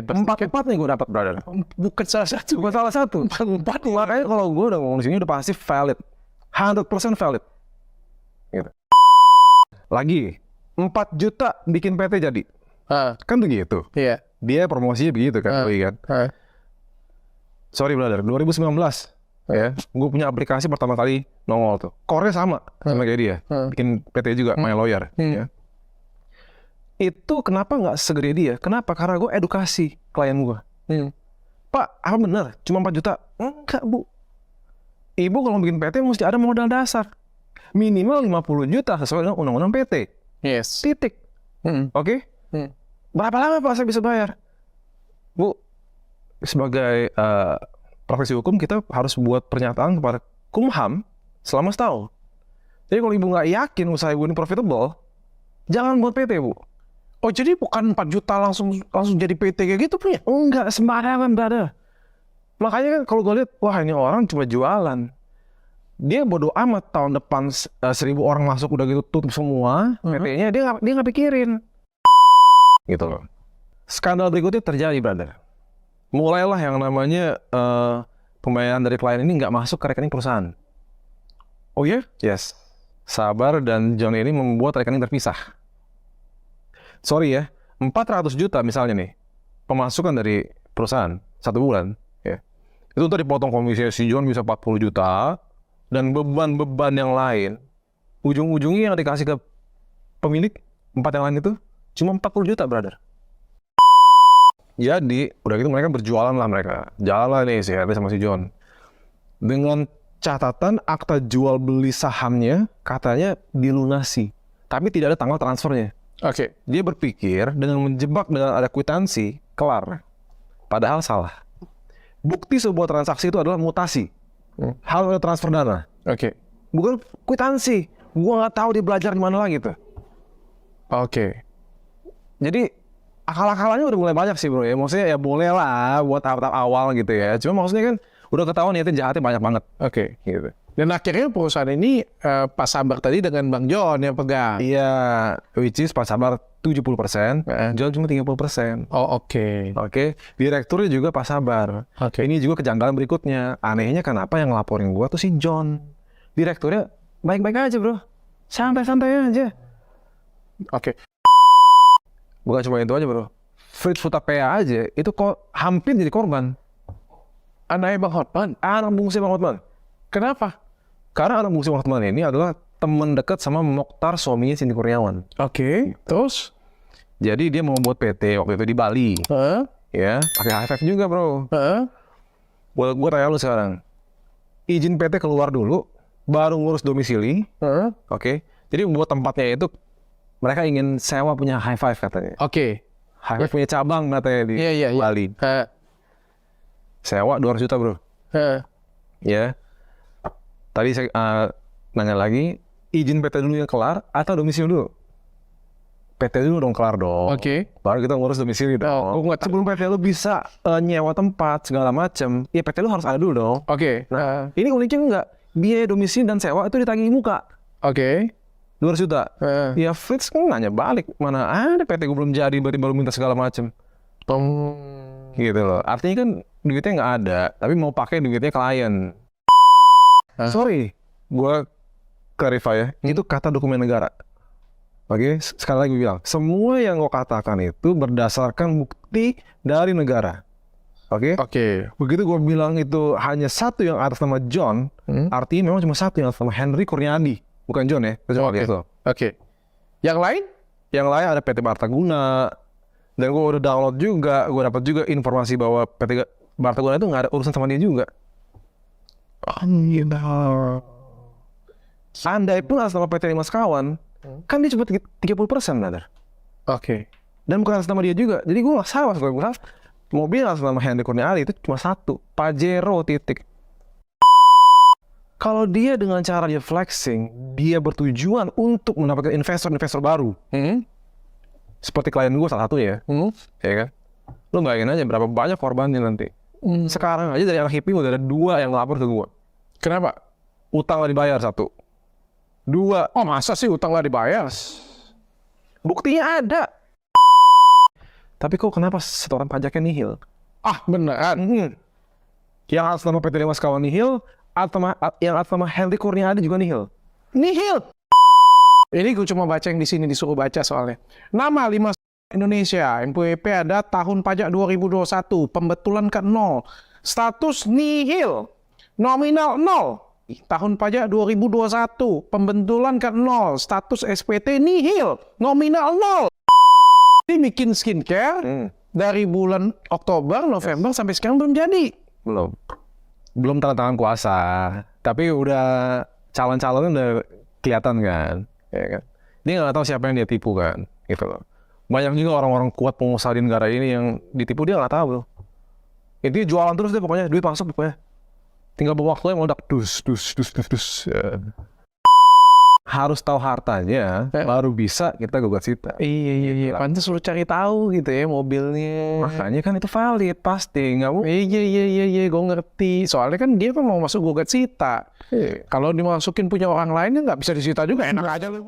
Empat nih gue dapat, brother. Bukan salah satu. Bukan salah satu. Empat. Makanya kalau gue udah ngomong di sini udah pasti valid. 100% valid. Gitu. Lagi 4 juta bikin PT jadi. Kan begitu. Iya. Dia promosinya begitu kan, kan. Sorry brother, 2019 ya, gue punya aplikasi pertama kali nongol tuh. Core-nya sama kayak dia, bikin PT juga, My Lawyer. Ya. Itu kenapa nggak segede dia? Kenapa? Karena gue edukasi klien gue. Pak, apa benar? Cuma 4 juta? Enggak, Bu. Ibu kalau bikin PT mesti ada modal dasar. Minimal 50 juta sesuai dengan undang-undang PT. Yes. Titik. Oke? Berapa lama Pak saya bisa bayar? Bu, sebagai praktisi hukum kita harus buat pernyataan kepada Kumham selama setahun. Jadi kalau ibu nggak yakin usaha ibu ini profitable, jangan buat PT, Bu. Oh, jadi bukan 4 juta langsung jadi PT kayak gitu punya? Enggak, sembarangan, brother. Makanya kan kalau gue lihat, wah ini orang cuma jualan. Dia bodoh amat tahun depan 1000 orang masuk udah gitu tutup semua, PT-nya dia nggak pikirin. Gitu loh. Skandal berikutnya terjadi, brother. Mulailah yang namanya pembayaran dari klien ini nggak masuk ke rekening perusahaan. Oh ya? Yes. Sabar dan John ini membuat rekening terpisah. Sorry ya, 400 juta misalnya nih, pemasukan dari perusahaan 1 bulan, ya. Itu untuk dipotong komisi si John bisa 40 juta, dan beban-beban yang lain, ujung-ujungnya yang dikasih ke pemilik 4 yang lain itu, cuma 40 juta, brother. Jadi, udah gitu mereka berjualan lah mereka. Jalan nih si Harry sama si John. Dengan catatan akta jual beli sahamnya katanya dilunasi. Tapi tidak ada tanggal transfernya. Oke. Dia berpikir dengan menjebak dengan ada kwitansi, kelar. Padahal salah. Bukti sebuah transaksi itu adalah mutasi. Harus ada transfer dana. Oke. Bukan kwitansi. Gua nggak tahu dia belajar di mana lagi tuh. Oke. Jadi akal-akalannya udah mulai banyak sih bro ya. Maksudnya ya boleh lah buat tahap-tahap awal gitu ya. Cuma maksudnya kan udah ketahuan niatnya jahatnya banyak banget. Oke. Gitu. Dan akhirnya perusahaan ini Pak Sabar tadi dengan Bang John yang pegang. Iya, which is Pak Sabar 70%, John cuma 30%. Oh oke. Oke, direkturnya juga Pak Sabar. Oke. Ini juga kejanggalan berikutnya. Anehnya kenapa yang ngelaporin gua tuh si John. Direkturnya baik-baik aja bro. Santai-santai aja. Oke. Bukan cuma itu aja bro. Fritz Hutapea aja itu kok hampir jadi korban. Anaknya Bang Hotman. Anak bungsu Bang Hotman. Kenapa? Karena anak bungsu Bang Hotman ini adalah teman dekat sama Mokhtar suaminya Cindy Kurniawan. Oke. Terus? Jadi dia mau buat PT waktu itu di Bali. Ya, pakai high five juga bro. Gua tanya lu sekarang. Izin PT keluar dulu, baru ngurus domisili. Oke. Jadi buat tempatnya itu mereka ingin sewa punya high five katanya. Oke. High five punya cabang katanya di Bali. Sewa 200 juta bro. Ya. Tadi saya nanya lagi, izin PT dulu yang kelar atau domisili dulu? PT dulu dong kelar dong. Oke. Baru kita ngurus domisili dong. Sebelum PT lu bisa nyewa tempat segala macem, ya PT lu harus ada dulu dong. Oke. Nah, ini uniknya enggak. Biaya domisili dan sewa itu ditagih muka. Oke. 200 juta. Ya Fritz kan nanya balik, mana ada PT gue belum jadi, berarti baru minta segala macem. Gitu loh. Artinya kan duitnya nggak ada, tapi mau pakai duitnya klien. Sorry, gue clarify ya, itu kata dokumen negara. Oke, sekali lagi gue bilang, semua yang gue katakan itu berdasarkan bukti dari negara. Oke? Begitu gue bilang itu hanya satu yang atas nama John, artinya memang cuma satu yang atas nama Henry Kurniadi. Bukan John ya? Oke. Yang lain? Yang lain ada PT Bartaguna. Dan gue udah download juga, gue dapat juga informasi bahwa PT Bartaguna itu nggak ada urusan sama dia juga. Andai pun atas nama PT Limas Kawan, kan dia cuma 30%, brother. Oke. Dan bukan atas nama dia juga. Jadi gue nggak salah, gue bilang mobil atas nama Henry Kurniadi itu cuma satu, Pajero titik. Kalau dia dengan cara dia flexing, dia bertujuan untuk mendapatkan investor baru. Seperti klien gue salah satu ya. Ya kan? Lu bayangin aja berapa banyak korbannya nanti. Sekarang aja dari anak hippie udah ada 2 yang lapor ke gue. Kenapa? Utang gak dibayar 1. 2. Oh masa sih utang gak dibayar? Buktinya ada. Tapi kok kenapa setoran pajaknya nihil? Ah, beneran. Yang atas nama PT Dewas Kawan nihil, yang atas nama Heldi Kurniadi juga nihil. Nihil. Ini gue cuma baca yang di sini disuruh baca soalnya. Nama 5 Indonesia, NPWP ada tahun pajak 2021, pembetulan ke 0. Status nihil. Nominal 0. Tahun pajak 2021, pembetulan ke 0. Status SPT nihil. Nominal 0. Ini bikin skincare dari bulan Oktober, November sampai sekarang belum jadi. Belum tanda tangan kuasa. Tapi udah calon-calonnya udah kelihatan kan. Ya kan? Dia nggak tahu siapa yang dia tipu kan. Gitu loh. Banyak juga orang-orang kuat pengusaha di negara ini yang ditipu dia nggak tahu loh. Intinya jualan terus deh pokoknya. Duit masuk pokoknya. Tinggal waktu yang meledak. Dus. Ya. Harus tahu hartanya, baru bisa kita gugat sita. Iya. Pantes lu cari tahu gitu ya mobilnya. Makanya kan itu valid pasti, nggak mau. Iya, gue ngerti. Soalnya kan dia kan mau masuk gugat sita. Kalau dimasukin punya orang lain ya nggak bisa disita juga, enak aja lu.